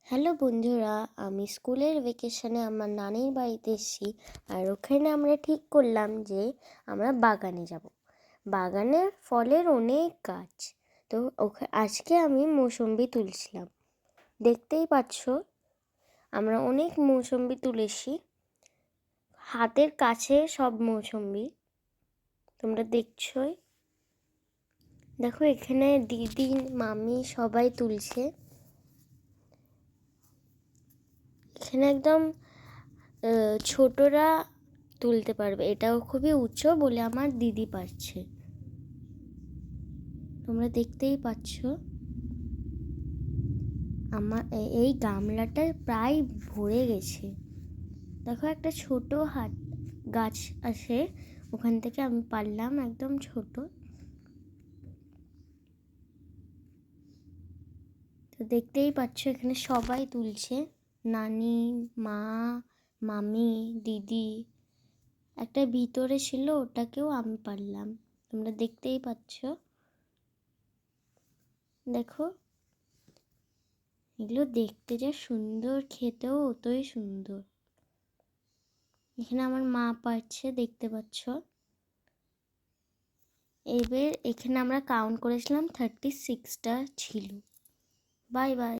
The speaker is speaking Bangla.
হ্যালো বন্ধুরা, আমি স্কুলের ভ্যাকেশনে আমার নানির বাড়িতে এসেছি। আর ওখানে আমরা ঠিক করলাম যে আমরা বাগানে যাব। বাগানে ফলের অনেক গাছ। তো আজকে আমি মৌসুম্বি তুলছিলাম। দেখতেই পাচ্ছ আমরা অনেক মৌসুম্বি তুলেছি, হাতের কাছে সব মৌসুম্বি তোমরা দেখছোই। দেখো এখানে দিদি মামি সবাই তুলছে। এখানে একদম ছোটরা তুলতে পারবে, এটাও খুবই উঁচু বলে আমার দিদি পারছে। তোমরা দেখতেই পাচ্ছ আমার এই গামলাটা প্রায় ভরে গেছে। দেখো একটা ছোট গাছ আছে, ওখান থেকে আমি পারলাম, একদম ছোট। তো দেখতেই পাচ্ছ এখানে সবাই তুলছে, নানি, মা, মামি, দিদি। একটা ভিতরে ছিল, ওটাকেও আমি পারলাম। তোমরা দেখতেই পাচ্ছ। দেখো এগুলো দেখতে যা সুন্দর, খেতেও অতই সুন্দর। এখানে আমার মা পারছে, দেখতে পাচ্ছ। এবার এখানে আমরা কাউন্ট করেছিলাম 36টা ছিল। Bye bye.